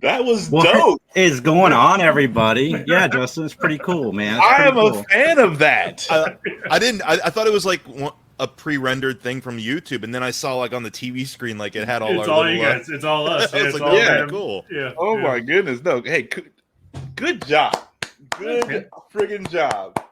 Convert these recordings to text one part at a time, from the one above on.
That was dope. What is going on, everybody? Yeah, Justin, it's pretty cool, man. I am a fan of that. I thought it was like a pre-rendered thing from YouTube, and then I saw like on the TV screen, like it had all it's our all little, you guys. It's all us. I was It's like, all yeah, them. cool. Yeah. Oh my goodness. No. Hey, good job. Good friggin' job.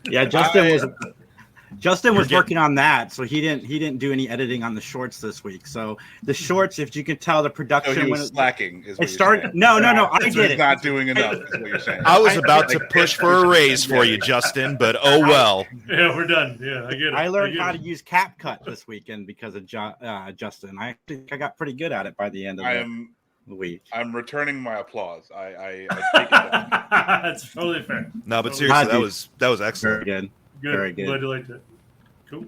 Yeah, Justin was working on that, so he didn't do any editing on the shorts this week. So the shorts, if you can tell, the production So he was slacking. Is what it started. No, I did he's it. not doing enough. Is what you're saying. I was about to push for a raise for you, Justin, but oh well. Yeah, we're done. Yeah, I get it. I learned how to use CapCut this weekend because of Justin. I think I got pretty good at it by the end of the week. I'm returning my applause. I take it back. That's totally fair. No, but seriously, that was excellent. Very good. Good. Very good. Glad you liked it. Cool.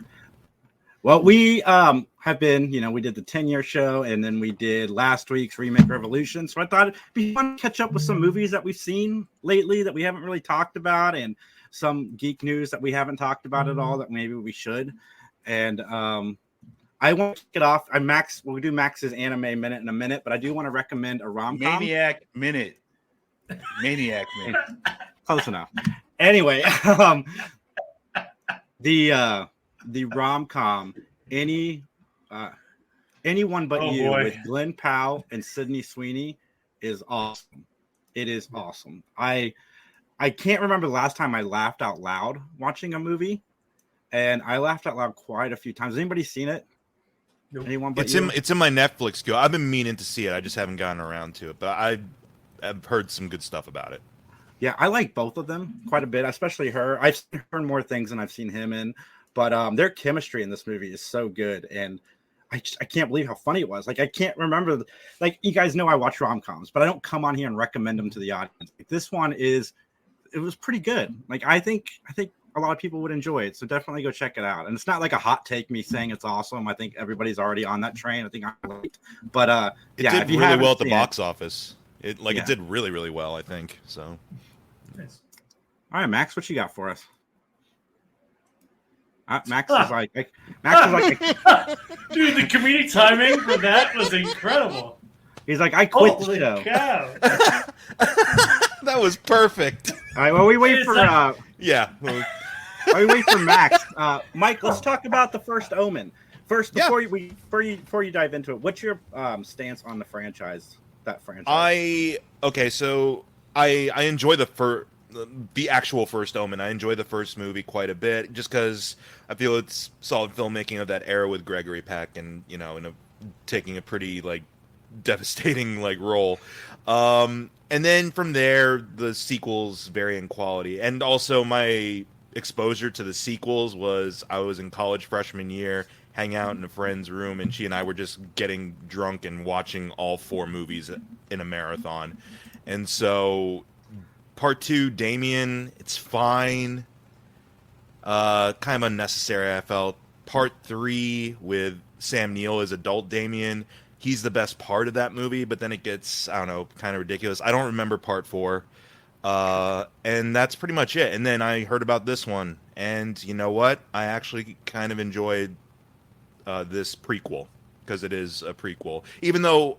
Well, we have been, we did the 10-year show, and then we did last week's Remake Revolution. So I thought it'd be fun to catch up with some movies that we've seen lately that we haven't really talked about, and some geek news that we haven't talked about at all that maybe we should. And I won't kick it off. We'll do Max's anime minute in a minute, but I do want to recommend a rom-com. Maniac minute. Close enough. Anyway, the rom-com anyone but you with Glenn Powell and Sydney Sweeney is awesome. It is awesome. I can't remember the last time I laughed out loud watching a movie, and I laughed out loud quite a few times. Has anybody seen it? Nope. Anyone but It's in my Netflix queue. I've been meaning to see it. I just haven't gotten around to it, but I've heard some good stuff about it. Yeah, I like both of them quite a bit, especially her. I've seen her in more things than I've seen him in, but their chemistry in this movie is so good, and I can't believe how funny it was. Like, I can't remember, like, you guys know I watch rom-coms, but I don't come on here and recommend them to the audience. Like, this one it was pretty good. Like, I think a lot of people would enjoy it, so definitely go check it out. And it's not like a hot take, me saying it's awesome. I think everybody's already on that train. I think I'm late, but it did really well at the box office. It did really, really well, I think. So, nice. All right, Max, what you got for us? Max was like, dude, the comedic timing for that was incredible. He's like, I quit the Holy show. cow. that was perfect. All right, well, we wait for yeah. While we wait for Max, Mike, let's talk about the First Omen. First, before you dive into it, what's your stance on the franchise? That franchise. So I enjoy the actual First Omen. I enjoy the first movie quite a bit, just because I feel it's solid filmmaking of that era with Gregory Peck, and taking a pretty devastating role. And then from there, the sequels vary in quality, and also my exposure to the sequels was I was in college freshman year, hang out in a friend's room, and she and I were just getting drunk and watching all 4 movies in a marathon. And so part 2, Damien, it's fine. Kind of unnecessary, I felt. Part 3 with Sam Neill as adult Damien, he's the best part of that movie, but then it gets, I don't know, kind of ridiculous. I don't remember part 4. And that's pretty much it. And then I heard about this one, and you know what? I actually kind of enjoyed this prequel, because it is a prequel. Even though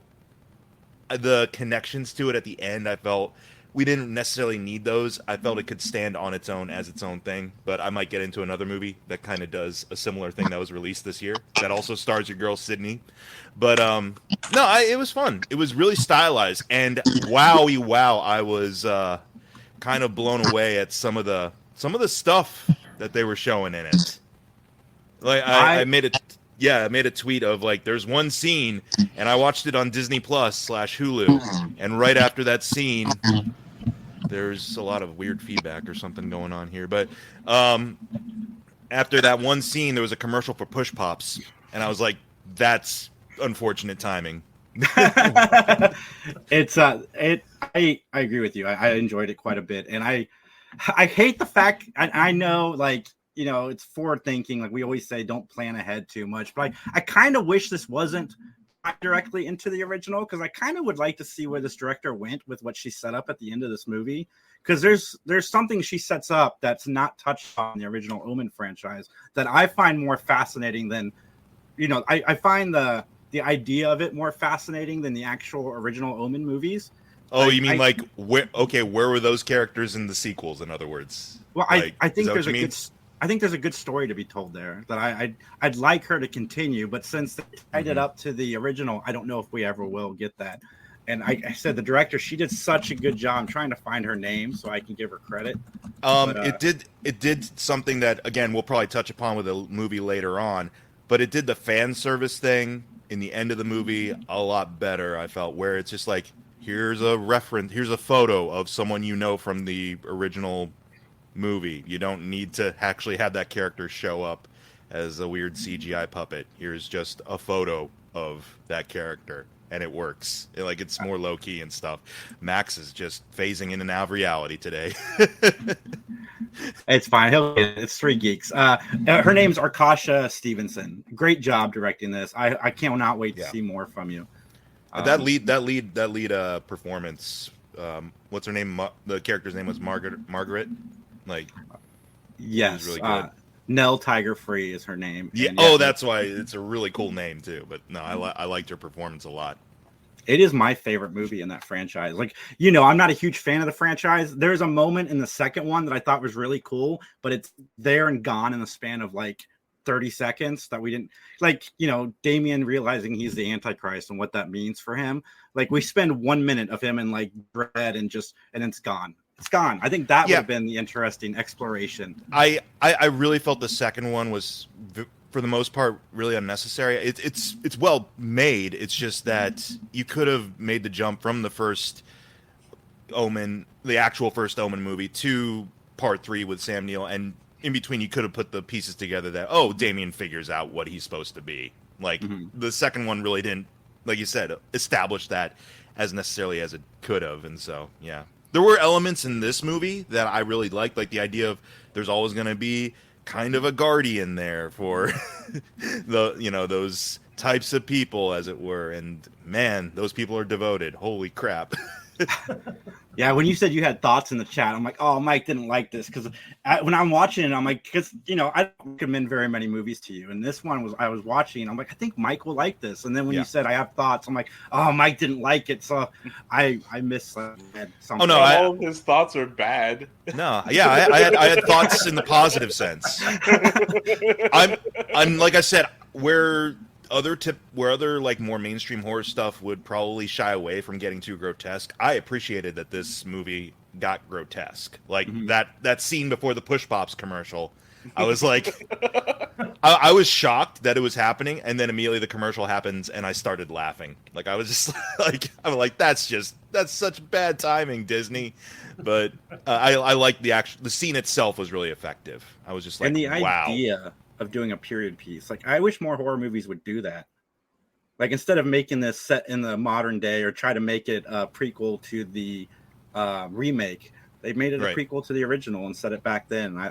the connections to it at the end, I felt we didn't necessarily need those. I felt it could stand on its own as its own thing, but I might get into another movie that kind of does a similar thing that was released this year that also stars your girl Sydney. But it was fun. It was really stylized, and wow, I was kind of blown away at some of the stuff that they were showing in it. Like I made a tweet of there's one scene, and I watched it on Disney Plus / Hulu, and right after that scene, there's a lot of weird feedback or something going on here. But after that one scene, there was a commercial for Push Pops, and I was like, that's unfortunate timing. I agree with you. I enjoyed it quite a bit, and I hate the fact I know it's forward thinking. We always say, don't plan ahead too much, but I kind of wish this wasn't directly into the original, because I kind of would like to see where this director went with what she set up at the end of this movie, because there's something she sets up that's not touched on in the original Omen franchise that I find more fascinating than I find the idea of it more fascinating than the actual original Omen movies. Oh, you mean like where? Okay, where were those characters in the sequels? In other words, Well, like, I think is that there's what a you mean? good. I think there's a good story to be told there that I'd like her to continue, but since they tied it up to the original, I don't know if we ever will get that. And I said the director, she did such a good job. I'm trying to find her name so I can give her credit. But, It did something that again we'll probably touch upon with the movie later on, but it did the fan service thing in the end of the movie a lot better. I felt where it's just like here's a reference, here's a photo of someone you know from the original movie. You don't need to actually have that character show up as a weird CGI puppet. Here's just a photo of that character, and it works. Like it's more low key and stuff. Max is just phasing in and out of reality today. It's fine. It's Three Geeks. Her name's Arkasha Stevenson. Great job directing this. I cannot wait to see more from you. That lead performance. What's her name? The character's name was Margaret. Like, yes, really good. Nell Tiger Free is her name. Yeah. And That's why it's a really cool name too. But no, I liked her performance a lot. It is my favorite movie in that franchise. Like, you know, I'm not a huge fan of the franchise. There's a moment in the second one that I thought was really cool, but it's there and gone in the span of like 30 seconds that we didn't like, you know, Damien realizing he's the Antichrist and what that means for him. Like we spend 1 minute of him in like dread and it's gone. It's gone. I think that would have been the interesting exploration. I really felt the second one was for the most part really unnecessary. It's well made. It's just that you could have made the jump from the first Omen, the actual First Omen movie, to part 3 with Sam Neill, and in between you could have put the pieces together that Damien figures out what he's supposed to be. Like the second one really didn't, like you said, establish that as necessarily as it could have. And so there were elements in this movie that I really liked, like the idea of there's always going to be kind of a guardian there for those types of people, as it were. And man, those people are devoted. Holy crap. Yeah, when you said you had thoughts in the chat, I'm like, oh, Mike didn't like this because when I'm watching it, I'm like, because I don't recommend very many movies to you, and this one I was watching, I'm like, I think Mike will like this, and then when you said I have thoughts, I'm like, oh, Mike didn't like it, so I missed something. Oh no, all of his thoughts are bad. No, yeah, I had thoughts in the positive sense. I'm like I said, where other like more mainstream horror stuff would probably shy away from getting too grotesque, I appreciated that this movie got grotesque. Like that scene before the Push Pops commercial, I was like, I was shocked that it was happening, and then immediately the commercial happens, and I started laughing. Like I was just like, I'm like, that's such bad timing, Disney. But I like the scene itself was really effective. I was just like, and the wow. idea of doing a period piece. Like I wish more horror movies would do that. Like instead of making this set in the modern day or try to make it a prequel to the remake, they made it a prequel to the original and set it back then. I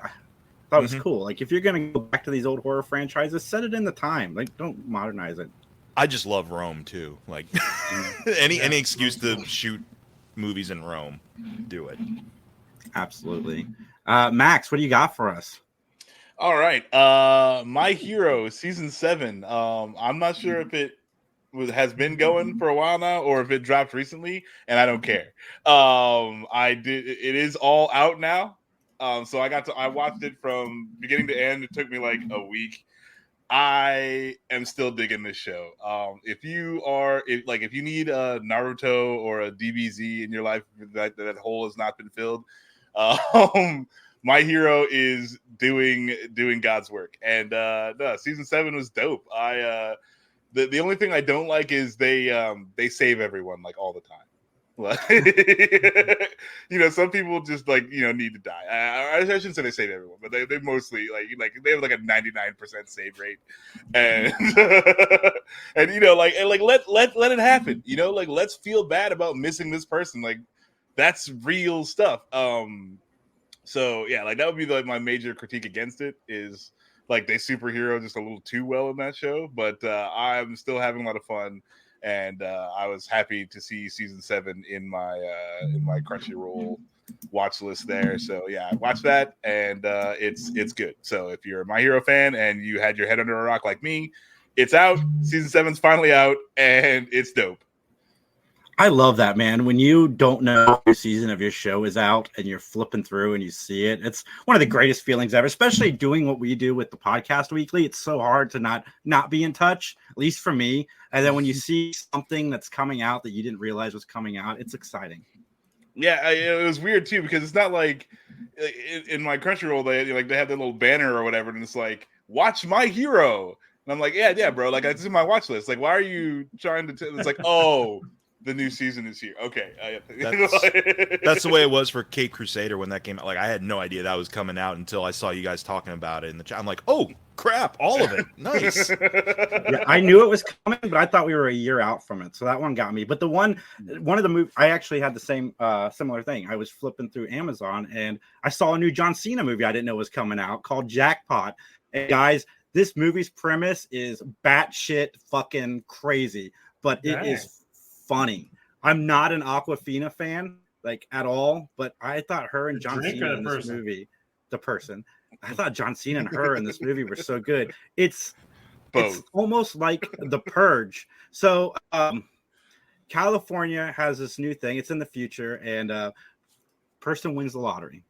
thought it was cool. Like if you're going to go back to these old horror franchises, set it in the time. Like don't modernize it. I just love Rome too. Like any excuse to shoot movies in Rome, do it. Absolutely. Max, what do you got for us? All right. My Hero season 7. I'm not sure if it has been going for a while now or if it dropped recently, and I don't care. It is all out now. So I watched it from beginning to end. It took me like a week. I am still digging this show. If you need a Naruto or a DBZ in your life, that hole has not been filled. My Hero is doing God's work, and season 7 was dope. The only thing I don't like is they save everyone like all the time. Some people just need to die. I shouldn't say they save everyone, but they mostly like they have like a 99% save rate, and let it happen. Let's feel bad about missing this person. Like that's real stuff. So yeah, like that would be my major critique against it is like they superhero just a little too well in that show. But I'm still having a lot of fun, and I was happy to see season 7 in my Crunchyroll watch list there. So yeah, watch that, and it's good. So if you're a My Hero fan and you had your head under a rock like me, it's out. Season 7's finally out, and it's dope. I love that, man. When you don't know if your season of your show is out and you're flipping through and you see it, it's one of the greatest feelings ever, especially doing what we do with the podcast weekly. It's so hard to not be in touch, at least for me. And then when you see something that's coming out that you didn't realize was coming out, it's exciting. Yeah, it was weird too because it's not like in my Crunchyroll they have that little banner or whatever, and it's like watch my hero, and I'm like, yeah, bro, like it's in my watch list. Like, why are you trying to? It's like, oh, the new season is here. Okay, that's the way it was for Cape Crusader when that came out. Like, I had no idea that was coming out until I saw you guys talking about it in the chat. I'm like, oh crap, all of it, nice. Yeah, I knew it was coming, but I thought we were a year out from it, so that one got me. But one of the movies, I actually had the same similar thing. I was flipping through Amazon and I saw a new John Cena movie I didn't know was coming out called Jackpot. And guys, this movie's premise is batshit fucking crazy, but it is funny. I'm not an Aquafina fan, like at all, but I thought her and John Cena in this movie, I thought John Cena and her in this movie were so good. It's almost like The Purge. So California has this new thing. It's in the future, and person wins the lottery,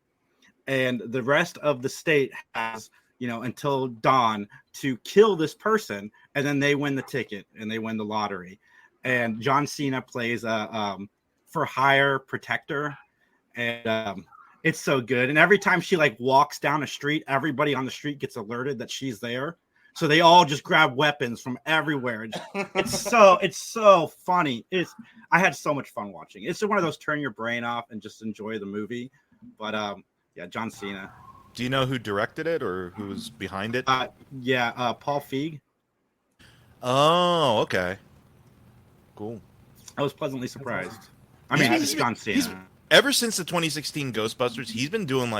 and the rest of the state has until dawn to kill this person, and then they win the ticket and they win the lottery. And John Cena plays a for hire protector, and it's so good. And every time she walks down a street, everybody on the street gets alerted that she's there, so they all just grab weapons from everywhere. It's so funny. I had so much fun watching. It's one of those turn your brain off and just enjoy the movie. But yeah, John Cena. Do you know who directed it or who was behind it? Paul Feig. Oh, okay. Cool. I was pleasantly surprised. I mean, it's John Cena. Ever since the 2016 Ghostbusters, he's been doing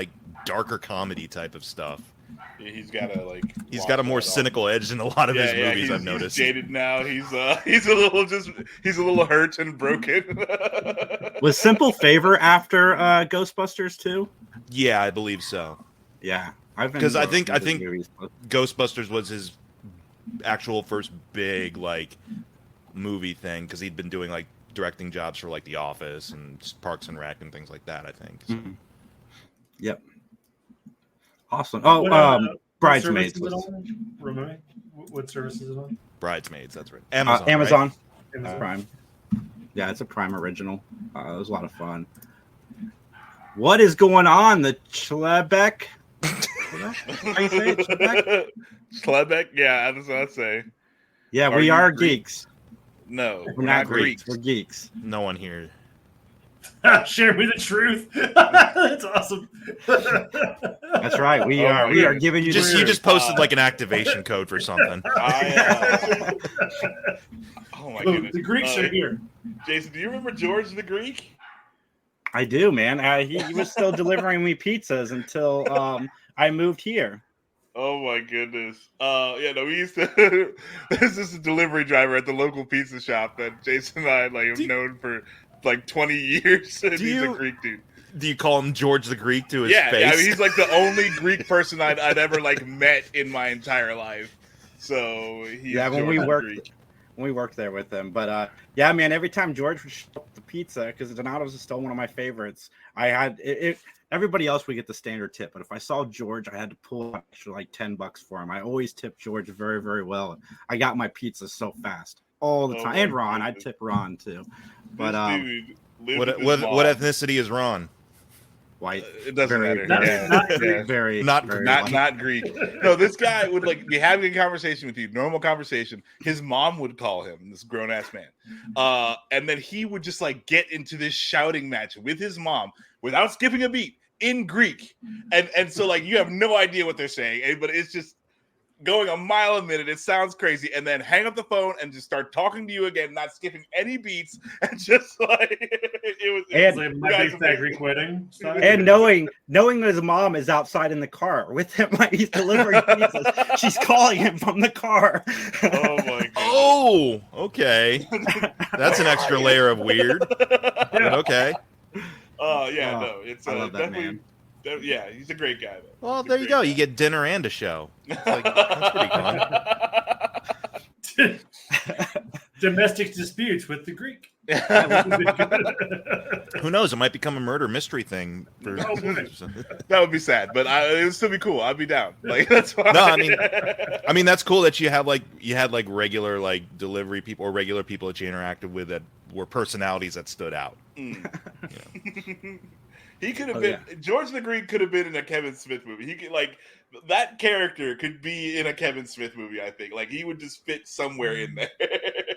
darker comedy type of stuff. Yeah, he's got a more cynical edge in a lot of his movies. I've noticed. He's jaded now. He's a little hurt and broken. Was Simple Favor after Ghostbusters too? Yeah, I believe so. Yeah, because I think Ghostbusters was his actual first big movie thing, because he'd been doing directing jobs for The Office and Parks and Rec and things like that, I think. So. Mm-hmm. Yep. Awesome. Oh, Bridesmaids. What service is it on? Bridesmaids, that's right. Amazon. Right? Prime. Yeah, it's a Prime original. It was a lot of fun. What is going on? The Chlebeck? How you say it? Chlebeck? Chlebeck? Yeah, that's what I'd say. Yeah, we are geeks. No, we're not Greeks. We're geeks. No one here. Share me the truth. That's awesome. That's right. We are giving you. You just posted an activation code for something. Oh my goodness! The Greeks are here. Jason, do you remember George the Greek? I do, man. He was still delivering me pizzas until I moved here. Oh my goodness. We used to there's this delivery driver at the local pizza shop that Jason and I have known for 20 years. And he's a Greek dude. Do you call him George the Greek to his face? Yeah, he's the only Greek person I'd ever met in my entire life. So he's when we worked there with him. But yeah, man, every time George would show up the pizza, because Donato's is still one of my favorites, I had it. Everybody else would get the standard tip, but if I saw George, I had to pull an extra $10 for him. I always tip George very, very well. I got my pizza so fast all the time, and Ron. I'd tip Ron too. But what ethnicity is Ron? White. It doesn't matter. Not Greek. No, this guy would be having a conversation with you, normal conversation. His mom would call him, this grown ass man, and then he would just get into this shouting match with his mom without skipping a beat in Greek, and so you have no idea what they're saying, but it's just going a mile a minute. It sounds crazy, and then hang up the phone and just start talking to you again, not skipping any beats, and just it was my big fat Greek wedding stuff. And knowing that his mom is outside in the car with him, he's delivering pizzas. She's calling him from the car. Oh my god. Oh, okay. That's an extra layer of weird. But okay. It's I love that man. Yeah, he's a great guy. Though. Well, there you go. You get dinner and a show. That's pretty fun. Domestic disputes with the Greek. Who knows? It might become a murder mystery thing. For, That would be sad, but it would still be cool. I'd be down. Like that's fine. No, I mean that's cool that you had regular like delivery people or regular people that you interacted with that were personalities that stood out. He could have been George the Greek could have been in a Kevin Smith movie. He could that character could be in a Kevin Smith movie. I think like he would just fit somewhere in there.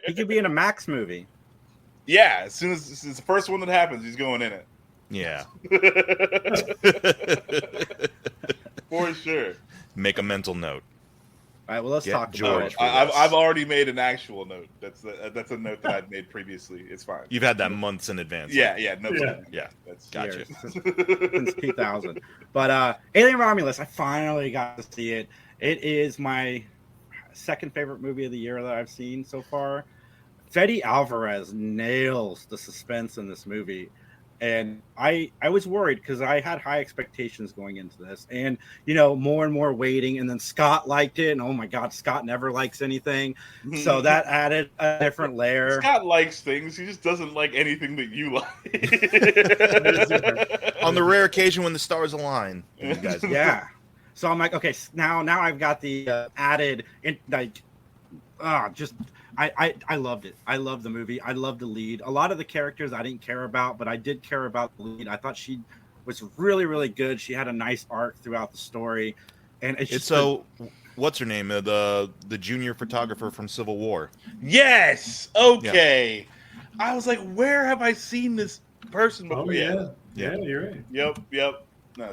He could be in a Max movie. Yeah, as soon as it's the first one that happens, he's going in it. Yeah. For sure. Make a mental note. All right, well, let's talk George. about it. I've already made an actual note. That's a note that I'd made previously. It's fine. You've had that months in advance. Yeah. That's gotcha. Since 2000. But Alien Romulus, I finally got to see it. It is my second favorite movie of the year that I've seen so far. Fede Alvarez nails the suspense in this movie. And I was worried because I had high expectations going into this. And, more and more waiting. And then Scott liked it. And, oh, my God, Scott never likes anything. So that added a different layer. Scott likes things. He just doesn't like anything that you like. On the rare occasion when the stars align. You guys Yeah. So I'm like, okay, now I've got the added, I loved it. I loved the movie. I loved the lead. A lot of the characters I didn't care about, but I did care about the lead. I thought she was really, really good. She had a nice arc throughout the story, and what's her name? The junior photographer from Civil War. Yes. Okay. Yeah. I was like, where have I seen this person before? Oh yeah, you're right. Yep. No, I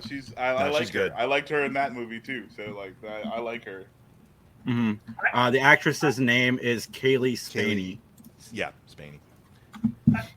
like she's her. good. I liked her in that movie too. So like, I like her. Mm-hmm. The actress's name is Kaylee Spaney. Yeah, Spaney. I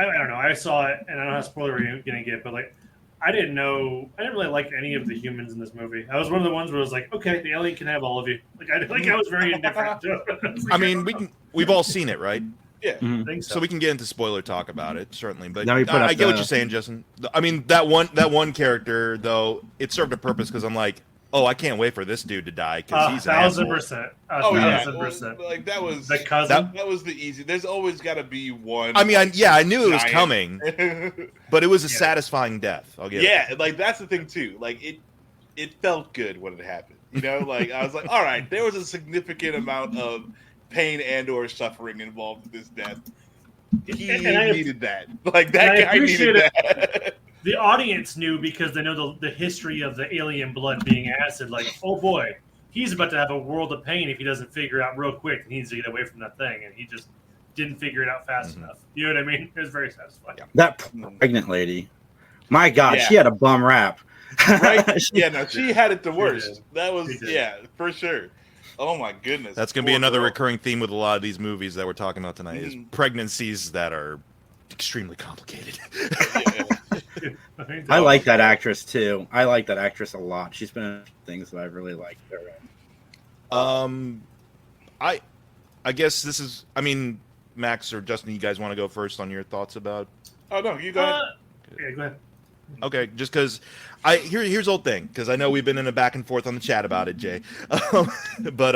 don't know. I saw it, and I don't know how spoiler you're gonna get, but like, I didn't really like any of the humans in this movie. I was one of the ones where I was like, okay, the alien can have all of you. I was very indifferent to it. I mean, we've all seen it, right? Yeah. Mm-hmm. I think So we can get into spoiler talk about it, certainly. But Now we put I up get what you're saying, Justin. I mean, that one character, though, it served a purpose because I'm like, oh, I can't wait for this dude to die because he's an asshole. 1,000%. Oh yeah. 1,000%. Like that was The cousin. That was the easy. There's always got to be one. I mean, I knew it was giant. coming, but it was a satisfying death. I'll get it. Yeah, like that's the thing too. Like it felt good when it happened. Like I was like, all right, there was a significant amount of pain and or suffering involved with this death. He needed that. Like that guy needed that. The audience knew because they know the history of the alien blood being acid. Like, oh boy, he's about to have a world of pain if he doesn't figure out real quick. He needs to get away from that thing, and he just didn't figure it out fast enough. You know what I mean? It was very satisfying. That pregnant lady, my God, she had a bum rap. Right? Yeah, no, she had it the worst. That was for sure. Oh my goodness. That's going to be another recurring theme with a lot of these movies that we're talking about tonight is pregnancies that are extremely complicated. I like that actress too. I like that actress a lot. She's been in things that I really liked her in. I guess this is. I mean, Max or Justin, you guys want to go first on your thoughts about? Oh no, you go ahead. Yeah, go ahead. Okay, just because here's the whole thing because I know we've been in a back and forth on the chat about it, Jay. But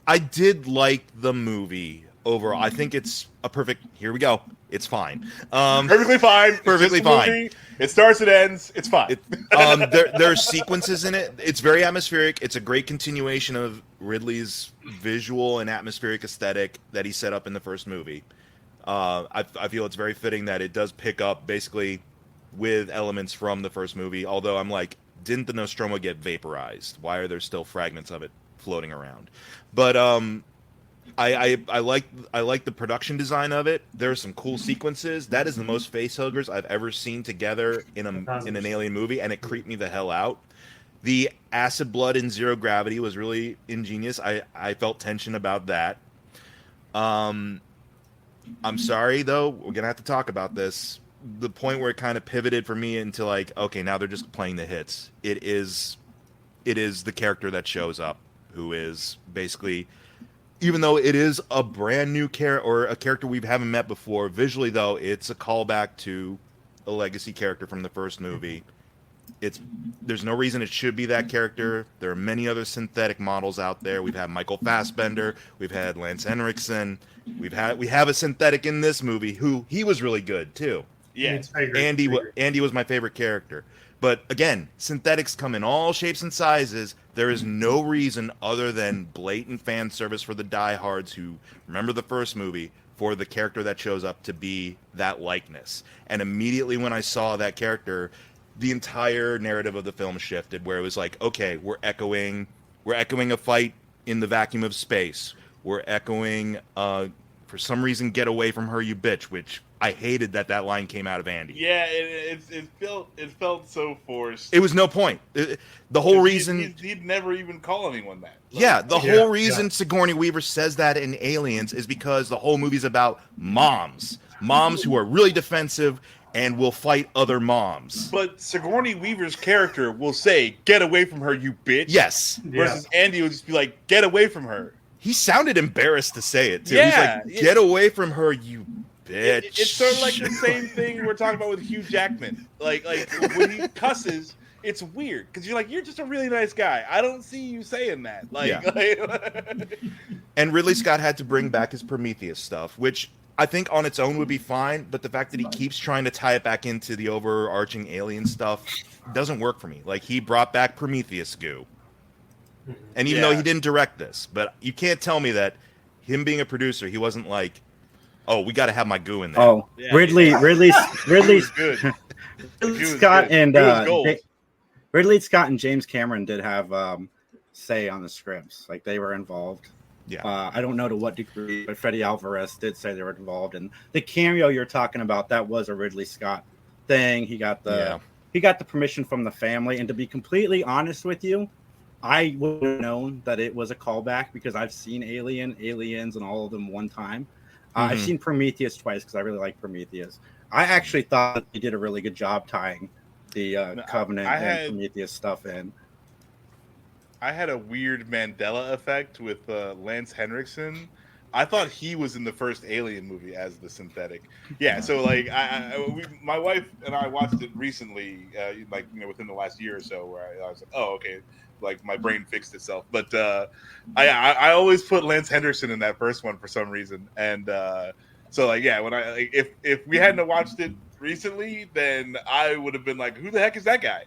I did like the movie overall. I think it's a perfect. Here we go. It's fine. Perfectly fine. Perfectly fine. Movie. It starts. It ends. It's fine. There are sequences in it. It's very atmospheric. It's a great continuation of Ridley's visual and atmospheric aesthetic that he set up in the first movie. I feel it's very fitting that it does pick up basically with elements from the first movie. Although I'm like, didn't the Nostromo get vaporized? Why are there still fragments of it floating around? But I like the production design of it. There are some cool sequences. That is the most facehuggers I've ever seen together in an alien movie, and it creeped me the hell out. The acid blood in Zero Gravity was really ingenious. I felt tension about that. I'm sorry though, we're gonna have to talk about this. The point where it kind of pivoted for me into like, okay, now they're just playing the hits. It is the character that shows up who is basically, even though it is a brand new character or a character we haven't met before, visually though, it's a callback to a legacy character from the first movie. There's no reason it should be that character. There are many other synthetic models out there. We've had Michael Fassbender, we've had Lance Henriksen, we have a synthetic in this movie who he was really good too. Yeah, Andy was my favorite character. But again, synthetics come in all shapes and sizes. There is no reason other than blatant fan service for the diehards who remember the first movie for the character that shows up to be that likeness. And immediately when I saw that character, the entire narrative of the film shifted, where it was like, okay, we're echoing a fight in the vacuum of space. We're echoing, for some reason, get away from her, you bitch, which I hated that line came out of Andy. Yeah, it felt so forced. It was no point. The whole reason he'd never even call anyone that. Whole reason Sigourney Weaver says that in Aliens is because the whole movie's about moms who are really defensive and will fight other moms. But Sigourney Weaver's character will say, "Get away from her, you bitch." Yes. Versus Andy would just be like, "Get away from her." He sounded embarrassed to say it too. Yeah, he's like, "Get away from her, you." Bitch. It's sort of like the same thing we're talking about with Hugh Jackman. Like when he cusses, it's weird because you're just a really nice guy. I don't see you saying that. And Ridley Scott had to bring back his Prometheus stuff, which I think on its own would be fine, but the fact that he keeps trying to tie it back into the overarching alien stuff doesn't work for me. Like, he brought back Prometheus goo. And even though he didn't direct this, but you can't tell me that him being a producer, he wasn't like, oh, we got to have my goo in there. Oh, yeah, Ridley good. Ridley Scott and James Cameron did have say on the scripts. Like, they were involved. Yeah. I don't know to what degree, but Fede Alvarez did say they were involved. And the cameo you're talking about, that was a Ridley Scott thing. He got the permission from the family. And to be completely honest with you, I would have known that it was a callback because I've seen Aliens, and all of them one time. I've seen Prometheus twice because I really like Prometheus. I actually thought that they did a really good job tying the Covenant and Prometheus stuff in. I had a weird Mandela effect with Lance Henriksen. I thought he was in the first Alien movie as the synthetic. Yeah, so like my wife and I watched it recently, within the last year or so, where I was like, oh, okay. Like, my brain fixed itself, but I always put Lance Henriksen in that first one for some reason, and so when if we hadn't watched it recently, then I would have been like, who the heck is that guy?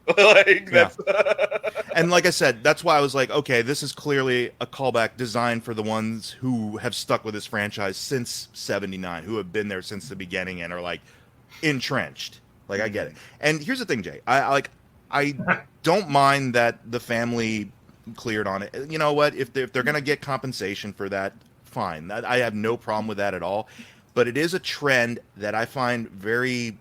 And like I said, that's why I was like, okay, this is clearly a callback designed for the ones who have stuck with this franchise since '79, who have been there since the beginning and are like entrenched. Like, I get it. And here's the thing, Jay, I don't mind that the family cleared on it. You know what? If they're going to get compensation for that, fine. I have no problem with that at all. But it is a trend that I find very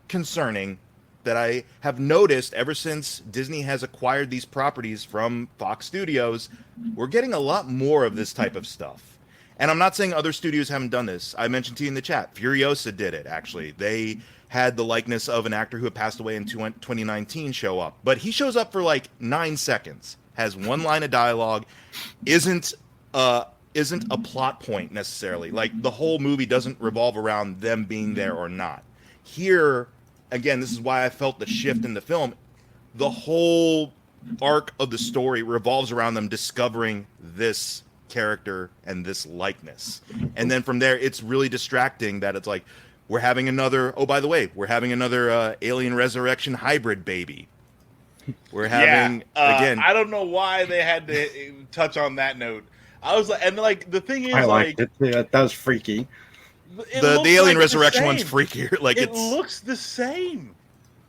concerning, that I have noticed ever since Disney has acquired these properties from Fox Studios. We're getting a lot more of this type of stuff. And I'm not saying other studios haven't done this. I mentioned to you in the chat, Furiosa did it, actually. They had the likeness of an actor who had passed away in 2019 show up. But he shows up for like 9 seconds, has one line of dialogue, isn't a plot point necessarily. Like, the whole movie doesn't revolve around them being there or not. Here, again, this is why I felt the shift in the film. The whole arc of the story revolves around them discovering this character and this likeness. And then from there, it's really distracting that it's like, we're having another Alien Resurrection hybrid baby. We're having, again. I don't know why they had to touch on that note. I was like, and like, the thing is, I liked it. Yeah, that was freaky. The Alien Resurrection one's freakier. Like, it looks the same.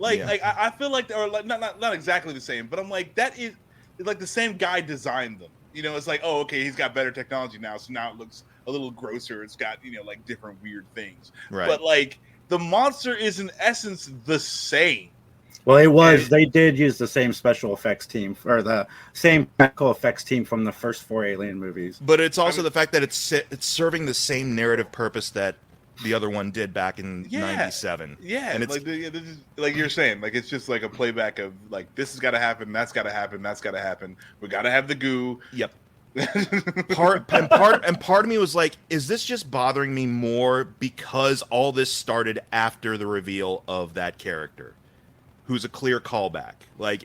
Like, I feel like, or like, not exactly the same, but I'm like, that is like the same guy designed them. You know, it's like, oh, okay, he's got better technology now, so now it looks a little grosser. It's got, like, different weird things. Right. But like, the monster is in essence the same. Well, it was. They did use the same special effects team, or the same practical effects team from the first 4 Alien movies. But it's also the fact that it's serving the same narrative purpose that the other one did back in '97. Yeah, and it's like you're saying, like, it's just like a playback of like, this has got to happen, that's got to happen, that's got to happen. We got to have the goo. Yep. part of me was like, is this just bothering me more because all this started after the reveal of that character, who's a clear callback. Like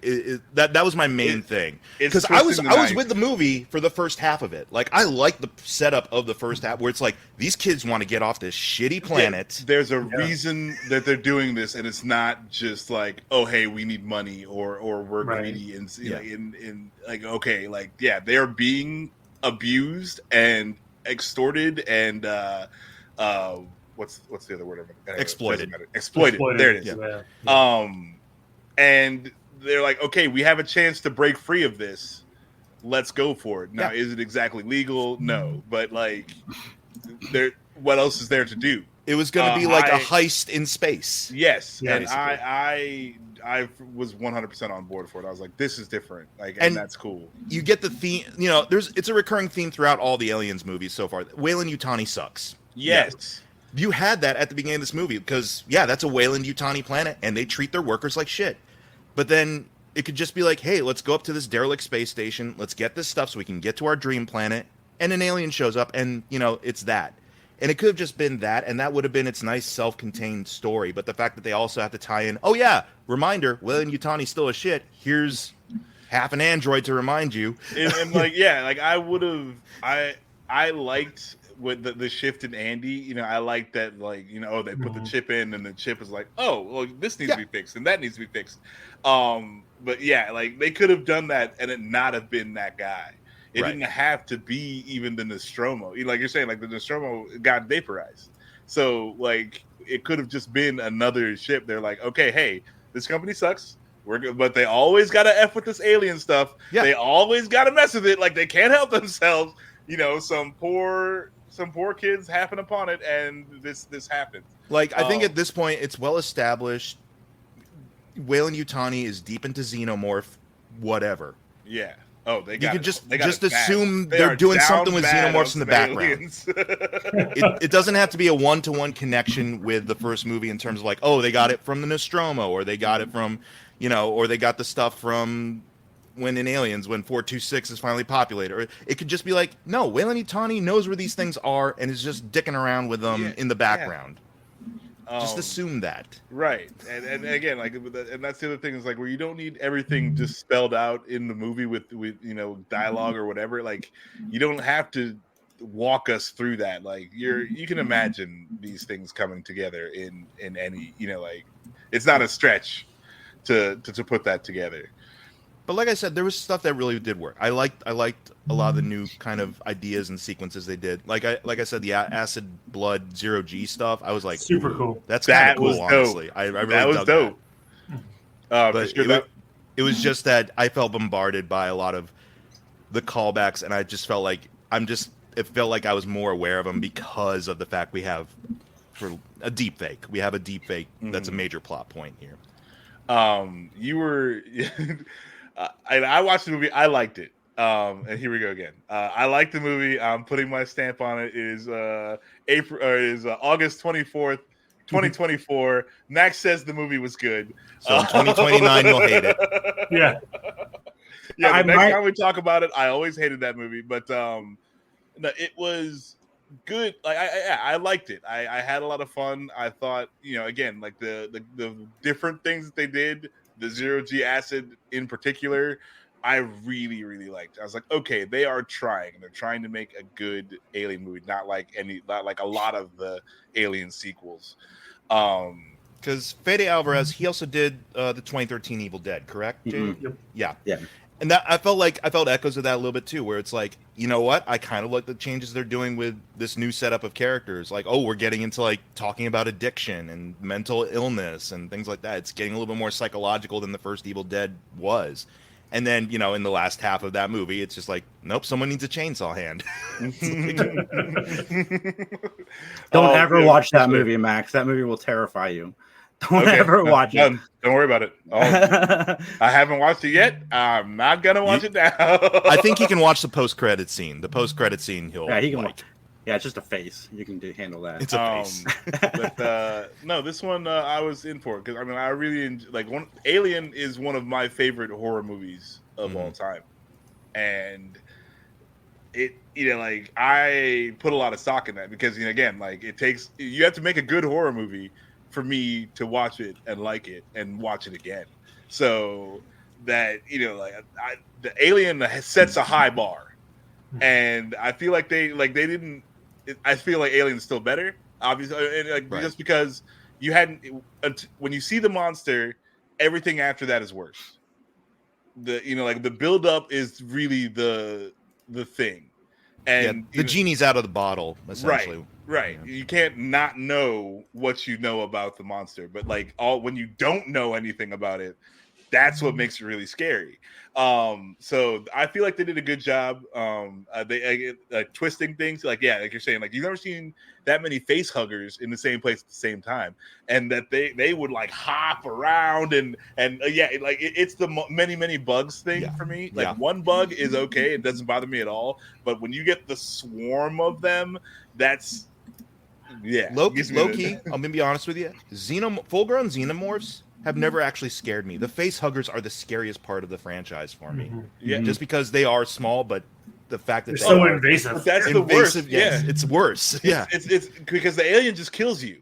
that was my main thing, because I was knife. with the movie for the first half of it. Like I like the setup of the first half where it's like these kids want to get off this shitty planet. There's a reason that they're doing this, and it's not just like, oh hey, we need money or we're greedy and okay, like yeah, they're being abused and extorted and what's the other word? Exploited. Exploited. There it is. Yeah. And they're like, okay, we have a chance to break free of this. Let's go for it. Now, is it exactly legal? No, but like, what else is there to do? It was going to be like a heist in space. Yes, yeah, and I was 100% on board for it. I was like, this is different, like, and that's cool. You get the theme. You know, it's a recurring theme throughout all the Aliens movies so far. Weyland-Yutani sucks. Yes. Yeah. You had that at the beginning of this movie because, that's a Weyland-Yutani planet, and they treat their workers like shit. But then it could just be like, hey, let's go up to this derelict space station. Let's get this stuff so we can get to our dream planet. And an alien shows up, and, it's that. And it could have just been that, and that would have been its nice self-contained story. But the fact that they also have to tie in, reminder, Weyland-Yutani's still a shit. Here's half an android to remind you. And I would have, I liked with the shift in Andy, I like that, they put the chip in and the chip is like, oh, well, this needs to be fixed and that needs to be fixed. But they could have done that and it not have been that guy. It didn't have to be even the Nostromo. Like you're saying, like the Nostromo got vaporized. So it could have just been another ship. They're like, okay, hey, this company sucks. We're good, but they always got to F with this alien stuff. Yeah. They always got to mess with it. Like they can't help themselves. Some poor kids happen upon it, and this happens. Like, I think at this point, it's well established. Weyland-Yutani is deep into xenomorph, whatever. Yeah. Oh, you could just assume they're doing something with xenomorphs in the background. It doesn't have to be a one-to-one connection with the first movie in terms of like, oh, they got it from the Nostromo, or they got it from, or they got the stuff from when in Aliens, when 426 is finally populated. Or it could just be like, no, Weyland-Yutani knows where these things are and is just dicking around with them in the background. Just assume that. Right. And again, and that's the other thing is where you don't need everything just spelled out in the movie with dialogue or whatever. Like, you don't have to walk us through that. Like, you can imagine these things coming together in any, it's not a stretch to put that together. But like I said, there was stuff that really did work. I liked a lot of the new kind of ideas and sequences they did. Like I said, the acid blood 0G stuff. I was like, super cool. That's kind of cool, honestly. I really that was dug dope. That. But it was just that I felt bombarded by a lot of the callbacks, and I just felt like it felt like I was more aware of them because of the fact we have a deep fake. We have a deep fake that's a major plot point here. You were. I watched the movie. I liked it. And here we go again. I like the movie. I'm putting my stamp on it. It is August 24th, 2024. Max says the movie was good. So in 2029, you'll hate it. Yeah. Yeah. The next time we talk about it, I always hated that movie, but no, it was good. Like I liked it. I had a lot of fun. I thought, again, like the different things that they did. The 0G acid in particular, I really, really liked. I was like, okay, they are trying. They're trying to make a good Alien movie, not like a lot of the Alien sequels. Because Fede Alvarez, he also did the 2013 Evil Dead, correct? Mm-hmm. Yeah. And that I felt echoes of that a little bit too, where it's like, you know what? I kind of like the changes they're doing with this new setup of characters. Like, oh, we're getting into like talking about addiction and mental illness and things like that. It's getting a little bit more psychological than the first Evil Dead was. And then, in the last half of that movie, it's just like, nope, someone needs a chainsaw hand. Don't ever watch that movie, Max. That movie will terrify you. Don't ever watch it. Don't worry about it. I haven't watched it yet. I'm not gonna watch it now. I think he can watch the post-credit scene. The post-credit scene, he can like. Yeah, it's just a face. You can handle that. It's a face. But no, this one I was in for because I really Alien is one of my favorite horror movies of all time, and it I put a lot of stock in that because again, it takes you have to make a good horror movie for me to watch it and like it and watch it again. So that, you know, like the Alien sets a high bar, and I feel like they didn't. I feel like Alien's still better, obviously, and like, just because you hadn't, when you see the monster, everything after that is worse. The build up is really the thing, and the genie's out of the bottle, essentially. Right. Yeah. You can't not know what you know about the monster, but like when you don't know anything about it, that's what makes it really scary. So I feel like they did a good job. They twisting things, like you're saying, like you've never seen that many face huggers in the same place at the same time, and that they would like hop around and it's the many bugs thing for me. Like one bug is okay, it doesn't bother me at all, but when you get the swarm of them, that's low key. I'm gonna be honest with you. Full-grown xenomorphs have never actually scared me. The face huggers are the scariest part of the franchise for me. Yeah, just because they are small, but the fact that they're so invasive. But that's the worst. Yes, it's worse. It's because the alien just kills you.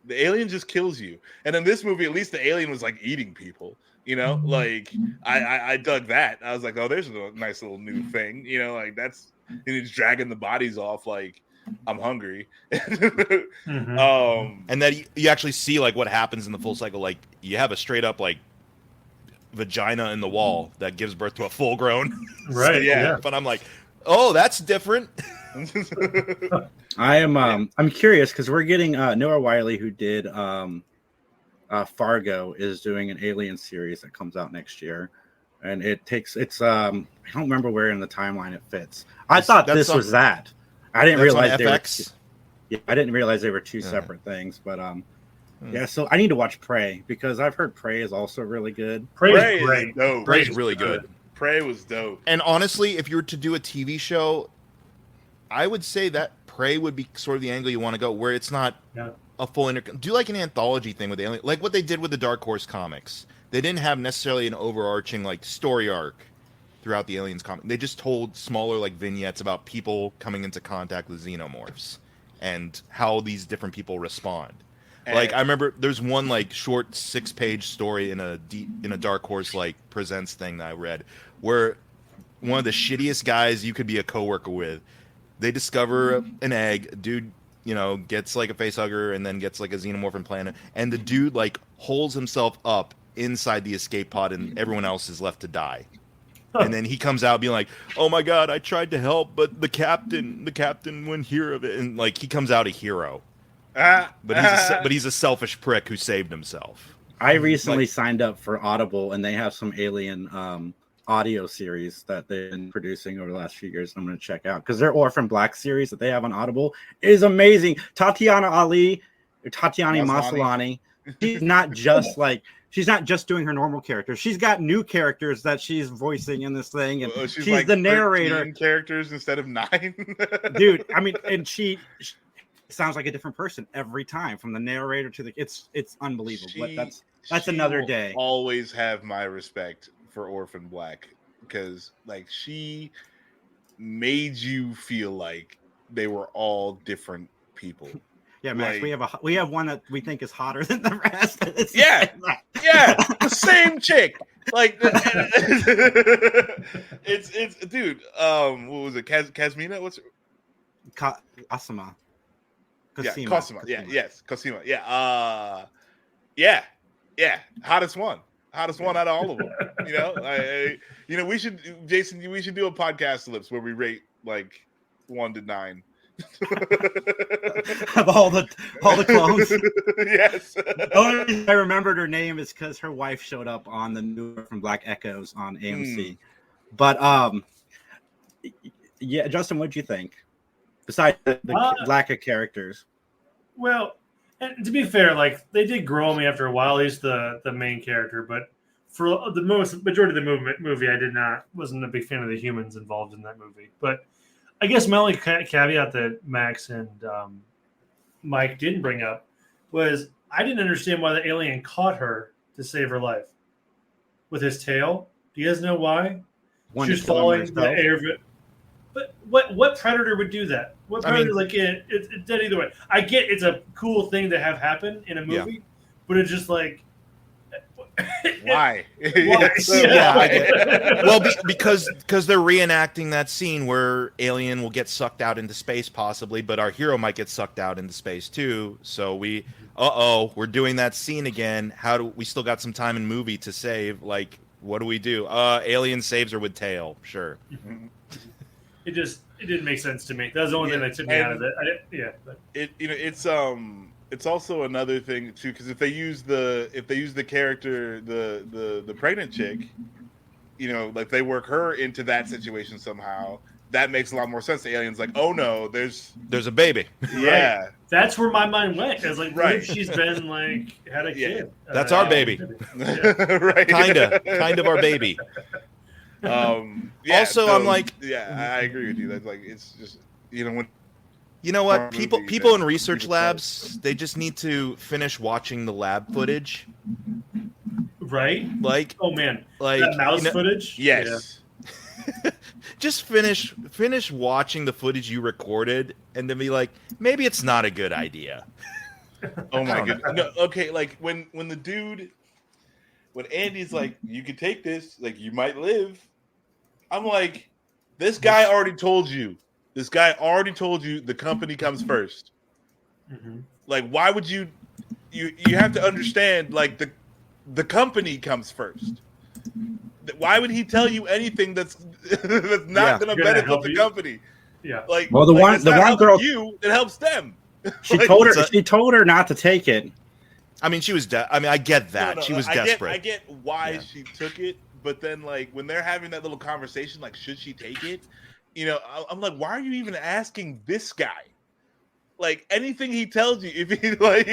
The alien just kills you. And in this movie, at least the alien was like eating people. You know, like I dug that. I was like, oh, there's a nice little new thing. You know, like that's, and it's dragging the bodies off like, I'm hungry. And then you actually see like what happens in the full cycle. Like you have a straight up like vagina in the wall that gives birth to a full grown. Right. Yeah. But I'm like, oh, that's different. I'm curious because we're getting Noah Wiley, who did Fargo, is doing an Alien series that comes out next year. And I don't remember where in the timeline it fits. I thought this was that. I didn't realize I didn't realize they were two separate things, but so I need to watch Prey because I've heard Prey is also really good. Prey is great. Prey is really good. Prey was dope. And honestly, if you were to do a TV show, I would say that Prey would be sort of the angle you want to go, where it's not a full do like an anthology thing with Alien, like what they did with the Dark Horse comics. They didn't have necessarily an overarching like story arc throughout the Aliens comic. They just told smaller like vignettes about people coming into contact with xenomorphs and how these different people respond. Like I remember there's one like short 6-page story in a Dark Horse like presents thing that I read where one of the shittiest guys you could be a coworker with, they discover an egg, dude, you know, gets like a face hugger and then gets like a xenomorph implanted, and the dude like holds himself up inside the escape pod and everyone else is left to die. And then he comes out being like, "Oh my god, I tried to help, but the captain wouldn't hear of it." And like he comes out a hero, but he's a selfish prick who saved himself. I recently signed up for Audible, and they have some Alien audio series that they've been producing over the last few years. I'm going to check out because their Orphan Black series that they have on Audible is amazing. Tatiana Maslany, she's not just doing her normal characters. She's got new characters that she's voicing in this thing, and she's like the narrator. Characters instead of 9, dude. I mean, and she sounds like a different person every time, from the narrator to the. It's unbelievable. But that's another day. Always have my respect for Orphan Black because like she made you feel like they were all different people. Yeah, Max, like, we have one that we think is hotter than the rest. The same chick. Like it's dude. What was it? Kazmina? What's Asuma? Cosima. Yeah, yes, Cosima. Yeah. Hottest one out of all of them. You know, we should, Jason. We should do a podcast lips where we rate like 1 to 9. Of all the clones. Yes. The only reason I remembered her name is because her wife showed up on the new from Black Echoes on AMC. But Justin, what'd you think? Besides the lack of characters. Well, and to be fair, like they did grow me after a while. He's the main character, but for the majority of the movie, I wasn't a big fan of the humans involved in that movie. But I guess my only caveat that Max and Mike didn't bring up was I didn't understand why the alien caught her to save her life with his tail. Do you guys know why? She was following the air. But what predator would do that? What predator it's dead either way. I get it's a cool thing to have happen in a movie, but it's just like why? Well, because they're reenacting that scene where Alien will get sucked out into space possibly, but our hero might get sucked out into space too. So we're doing that scene again. We still got some time in movie to save? Like, what do we do? Alien saves her with tail. Sure. It didn't make sense to me. That was the only thing that took me out of it. It's also another thing too, because if they use the character, the pregnant chick, like they work her into that situation somehow, that makes a lot more sense. The alien's like, oh no, there's a baby. Yeah, right. That's where my mind went. I was like, what if she's been like had a kid? That's our baby. Right? Kind of our baby. Also, I'm like, I agree with you. That's like, it's just when. You know what? People in research labs, they just need to finish watching the lab footage. Right? Like, oh man, like that mouse footage. Yes. Yeah. Just finish watching the footage you recorded, and then be like, maybe it's not a good idea. Oh my goodness. No, okay, like when Andy's like, you can take this, like you might live. I'm like, this guy already told you. This guy already told you the company comes first. Mm-hmm. Like, why would you have to understand, like, the company comes first. Why would he tell you anything that's not going to benefit the company? Yeah. Like, well, the one girl, it helps them. She told her not to take it. I mean, she was. I get that. No, she was desperate. I get why she took it, but then, like, when they're having that little conversation, like, should she take it? I'm like, why are you even asking this guy? Like, anything he tells you, if he like,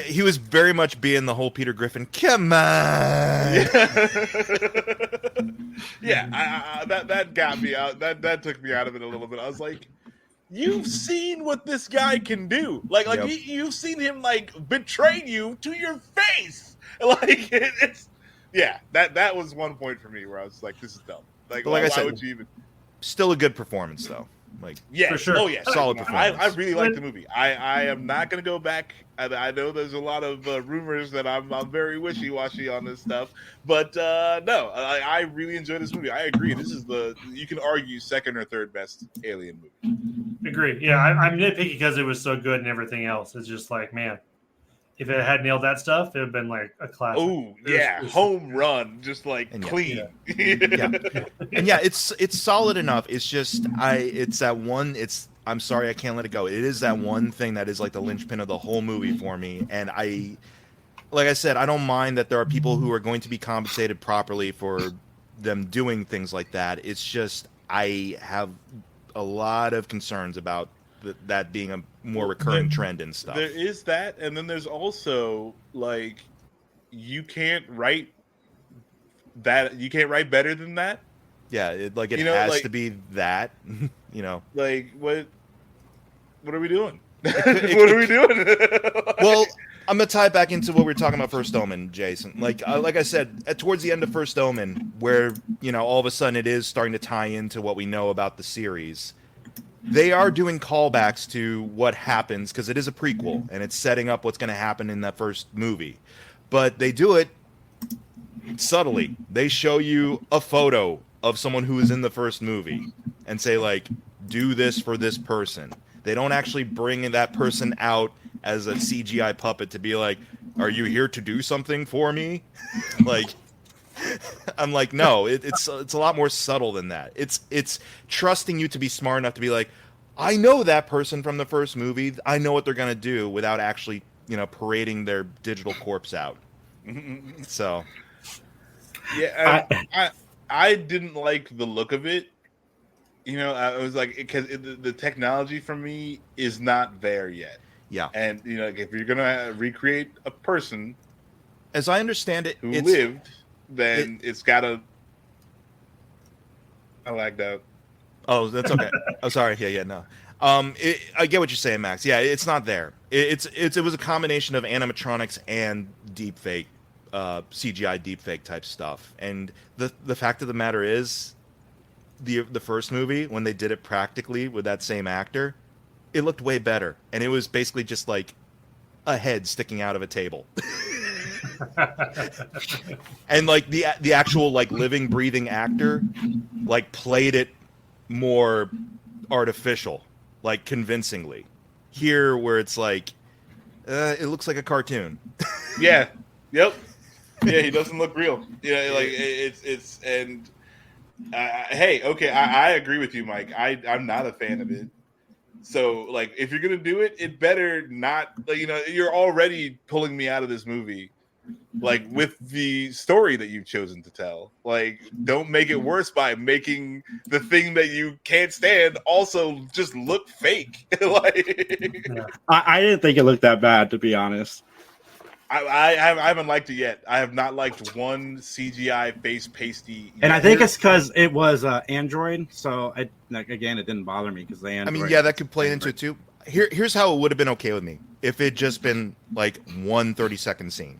he was very much being the whole Peter Griffin. Come on, that got me out. That took me out of it a little bit. I was like, you've seen what this guy can do. Like you've seen him like betray you to your face. Like that was one point for me where I was like, this is dumb. Like I said, would you even? Still a good performance though. Like, yeah, for sure. Oh yeah, solid performance. I really like the movie. I am not going to go back. I know there's a lot of rumors that I'm very wishy-washy on this stuff, but no, I really enjoy this movie. I agree. This is you can argue second or third best Alien movie. Agree. Yeah, I'm nitpicky because it was so good and everything else. It's just like, man, if it had nailed that stuff, it would have been like a classic. Oh yeah, home run, just like clean. And it's solid enough. It's just it's that one. I'm sorry, I can't let it go. It is that one thing that is like the linchpin of the whole movie for me. And like I said, I don't mind that there are people who are going to be compensated properly for them doing things like that. It's just I have a lot of concerns about that being a more recurring trend and stuff. There is that, and then there's also like you can't write better than that. Yeah, it has to be that. Like what are we doing? What are we doing? Well, I'm gonna tie it back into what we were talking about First Omen, Jason. Like I said, towards the end of First Omen, where all of a sudden it is starting to tie into what we know about the series. They are doing callbacks to what happens because it is a prequel and it's setting up what's going to happen in that first movie. But they do it subtly. They show you a photo of someone who is in the first movie and say, like, do this for this person. They don't actually bring that person out as a CGI puppet to be like, are you here to do something for me? Like... I'm like, no, it's a lot more subtle than that. It's trusting you to be smart enough to be like, I know that person from the first movie. I know what they're gonna do without actually, parading their digital corpse out. So, yeah, I didn't like the look of it. I was like, because the technology for me is not there yet. Yeah, and if you're gonna recreate a person, as I understand it, who lived. Then it's gotta. I lagged out. Oh, that's okay. Oh, sorry. Yeah, no. I get what you're saying, Max. Yeah, it's not there. It was a combination of animatronics and deepfake, CGI deepfake type stuff. And the fact of the matter is, the first movie, when they did it practically with that same actor, it looked way better, and it was basically just like a head sticking out of a table. And like the actual like living, breathing actor like played it more artificial, like convincingly. Here, where it's like it looks like a cartoon. Yeah. Yep. Yeah, he doesn't look real. Yeah, like it's and hey, okay, I agree with you, Mike. I'm not a fan of it. So, like, if you're gonna do it, it better not. Like, you're already pulling me out of this movie, like with the story that you've chosen to tell. Like, don't make it worse by making the thing that you can't stand also just look fake. Like, I didn't think it looked that bad, to be honest. I haven't liked it yet. I have not liked one CGI face pasty. And I think it's because it was Android, so it didn't bother me because I mean, yeah, that could play into it too. Here's how it would have been okay with me if it just been like 1 30-second scene.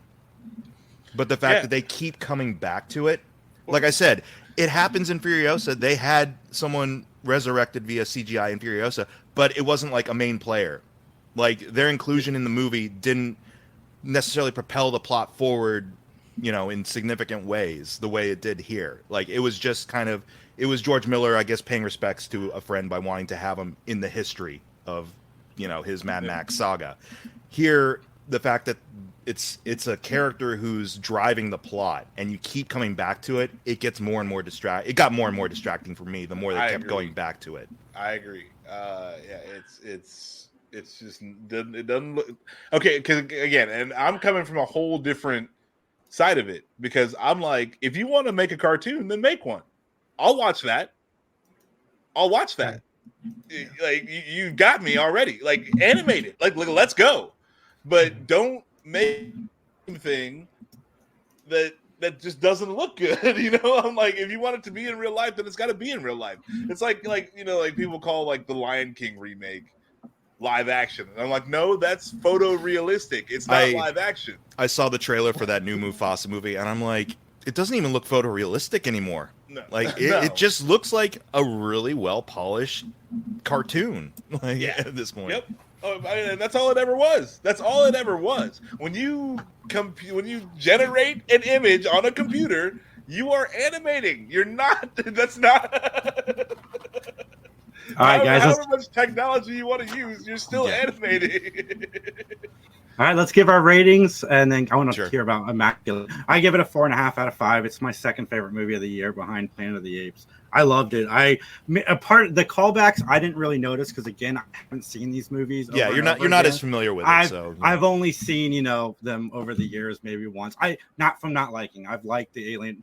But the fact that they keep coming back to it, like I said, it happens in Furiosa. They had someone resurrected via CGI in Furiosa, but it wasn't like a main player. Like their inclusion in the movie didn't necessarily propel the plot forward, in significant ways the way it did here. Like it was just it was George Miller, I guess, paying respects to a friend by wanting to have him in the history of, his Mad Max saga. Here, the fact that it's a character who's driving the plot and you keep coming back to it, it gets more and more it got more and more distracting for me the more they kept going back to it. I agree. It's just it doesn't look okay, because again, and I'm coming from a whole different side of it, because I'm like, if you want to make a cartoon, then make one. I'll watch that. Like you got me already. Like animate it. Like let's go. But don't make anything that just doesn't look good. I'm like, if you want it to be in real life, then it's got to be in real life. It's like people call like the Lion King remake live action. And I'm like, no, that's photorealistic. It's not live action. I saw the trailer for that new Mufasa movie, and I'm like, it doesn't even look photorealistic anymore. No. Like it just looks like a really well polished cartoon. At this point. Yep. And that's all it ever was. That's all it ever was. When you generate an image on a computer, you are animating. You're not. That's not. All right, guys. However much technology you want to use, you're still animating. All right, let's give our ratings, and then I want to hear about Immaculate. I give it a 4.5 out of 5. It's my second favorite movie of the year, behind Planet of the Apes. I loved it. The callbacks I didn't really notice because, again, I haven't seen these movies. Yeah, you're not as familiar with it. I've only seen them over the years, maybe once. Not liking. I've liked the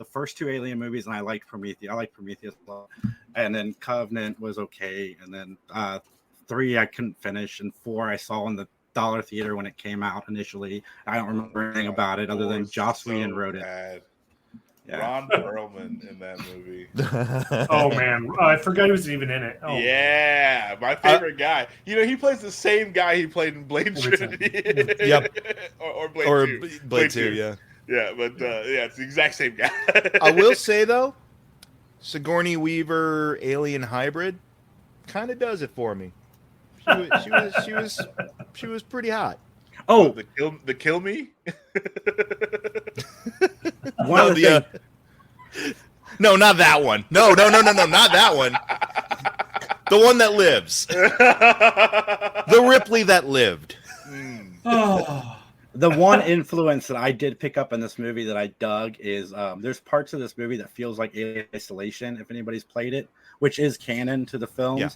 first 2 Alien movies, and I liked Prometheus. I liked Prometheus a lot. And then Covenant was okay, and then 3 I couldn't finish, and 4 I saw in the Dollar Theater when it came out initially. I don't remember anything about it other than Joss Whedon wrote it. Yeah. Ron Perlman in that movie. Oh man, I forgot he was even in it. Oh. Yeah, my favorite guy. He plays the same guy he played in Blade Trinity. Yep. or Blade 2. Blade 2, yeah. Yeah, but it's the exact same guy. I will say though, Sigourney Weaver alien hybrid kind of does it for me. She was pretty hot. Oh, the kill me. No, not that one. No, not that one. The one that lives. The Ripley that lived. Oh. The one influence that I did pick up in this movie that I dug is there's parts of this movie that feels like Alien Isolation, if anybody's played it, which is canon to the films. Yeah.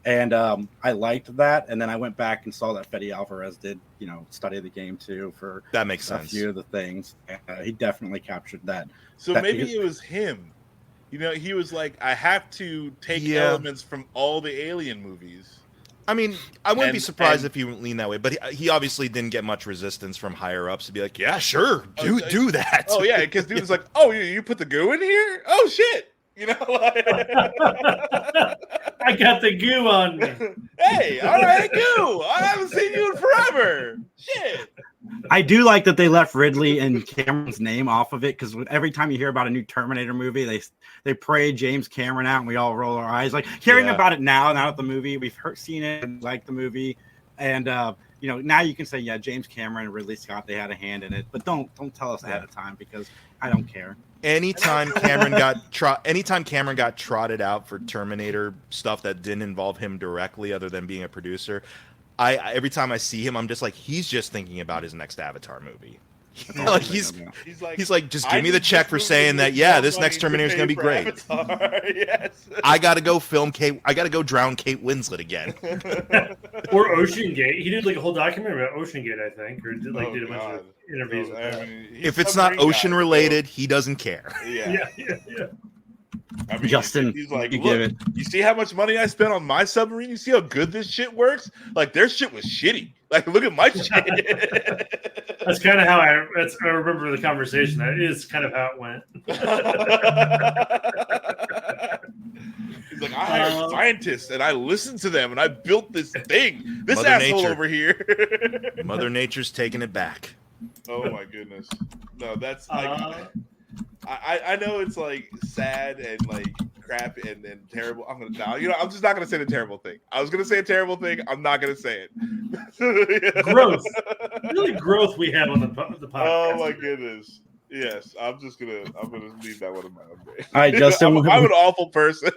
And I liked that. And then I went back and saw that Fede Alvarez did, study the game too for that makes sense. A few of the things. He definitely captured that. So maybe it was him. He was like, I have to take elements from all the Alien movies. I mean, I wouldn't be surprised if he leaned that way, but he obviously didn't get much resistance from higher ups to be like, yeah, sure, do that. Oh yeah, because dude was like, oh, you put the goo in here? Oh shit. I got the goo on me. Hey, all right, goo. I haven't seen you in forever. Shit. I do like that they left Ridley and Cameron's name off of it, because every time you hear about a new Terminator movie, they pray James Cameron out, and we all roll our eyes. Like hearing about it now at the movie, we've seen it and liked the movie, and now you can say, yeah, James Cameron and Ridley Scott, they had a hand in it, but don't tell us ahead of time, because I don't care. Anytime Cameron got trotted out for Terminator stuff that didn't involve him directly, other than being a producer, every time I see him, I'm just like, he's just thinking about his next Avatar movie. Like he's like, just give me the check for saying that. Yeah, this next Terminator is gonna be great. Yes. I gotta go drown Kate Winslet again. Or Ocean Gate. He did like a whole documentary about Ocean Gate, I think, or did a bunch of interviews with that. If it's not ocean related, he doesn't care. Yeah. I mean, Justin, he's like, you look, give it. You see how much money I spent on my submarine? You see how good this shit works? Like, their shit was shitty. Like, look at my shit. That's kind of how I remember the conversation. That is kind of how it went. He's like, I hired scientists and I listened to them and I built this thing. This Mother asshole Nature. over here. Mother Nature's taking it back. Oh my goodness. No, that's like, I know it's like sad and like crap and terrible. I'm just not gonna say the terrible thing. I was gonna say a terrible thing. I'm not gonna say it. Growth. Really growth we have on the podcast. Oh my goodness. Yes, I'm gonna leave that one in my own day. All right, Justin. I'm an awful person.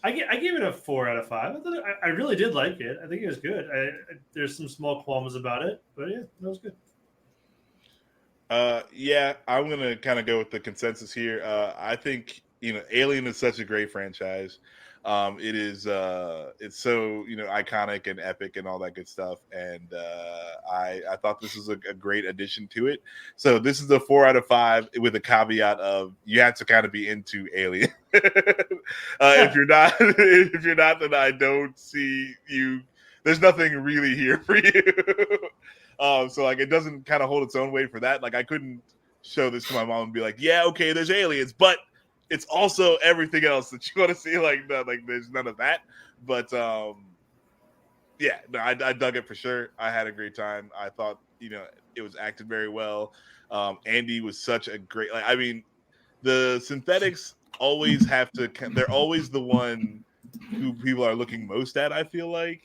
I gave it a 4 out of 5. I really did like it. I think it was good. There's some small qualms about it, but yeah, that was good. Yeah, I'm gonna kind of go with the consensus here. I think Alien is such a great franchise. It is it's so iconic and epic and all that good stuff, and I thought this was a great addition to it. So this is a 4 out of 5 with a caveat of you have to kind of be into Alien. If you're not, then I don't see you. There's nothing really here for you. So like it doesn't kind of hold its own weight for that. Like I couldn't show this to my mom and be like, yeah, okay, there's aliens, but it's also everything else that you want to see. Like there's none of that. But yeah, no, I dug it for sure. I had a great time. I thought it was acted very well. Andy was such a great. Like I mean, the synthetics always have to. They're always the one who people are looking most at. I feel like.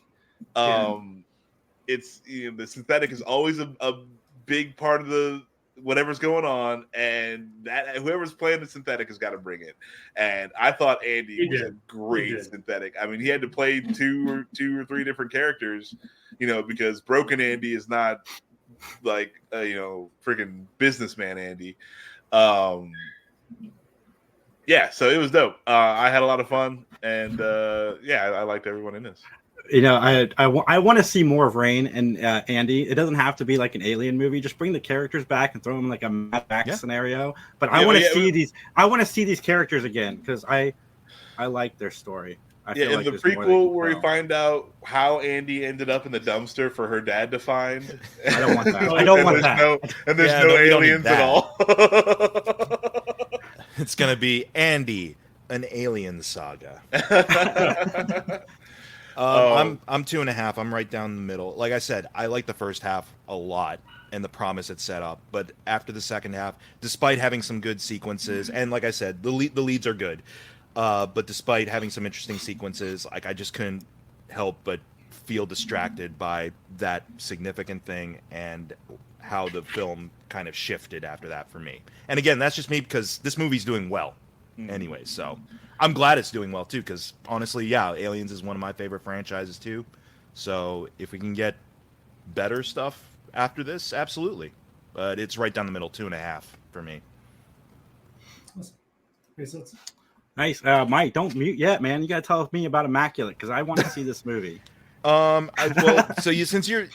It's the synthetic is always a big part of the whatever's going on, and that whoever's playing the synthetic has got to bring it. And I thought Andy was a great synthetic. I mean, he had to play two or three different characters, because Broken Andy is not like freaking businessman Andy. Yeah, so it was dope. I had a lot of fun, and I liked everyone in this. I want to see more of Rain and Andy. It doesn't have to be like an Alien movie. Just bring the characters back and throw them in like a Mad Max scenario. But I want to see these. I want to see these characters again because I like their story. I feel like in the prequel where we find out how Andy ended up in the dumpster for her dad to find. I don't want that. I don't want that. There's no aliens at all. It's gonna be Andy, an alien saga. I'm 2.5. I'm right down the middle. Like I said, I like the first half a lot and the promise it set up. But after the second half, despite having some good sequences, and like I said, the leads are good. But despite having some interesting sequences, like I just couldn't help but feel distracted by that significant thing and how the film kind of shifted after that for me. And again, that's just me because this movie's doing well anyway. So I'm glad it's doing well too, because honestly, yeah, Aliens is one of my favorite franchises too. So if we can get better stuff after this, absolutely. But it's right down the middle, 2.5 for me. Nice, Mike. Don't mute yet, man. You gotta tell me about Immaculate because I want to see this movie. Since you're,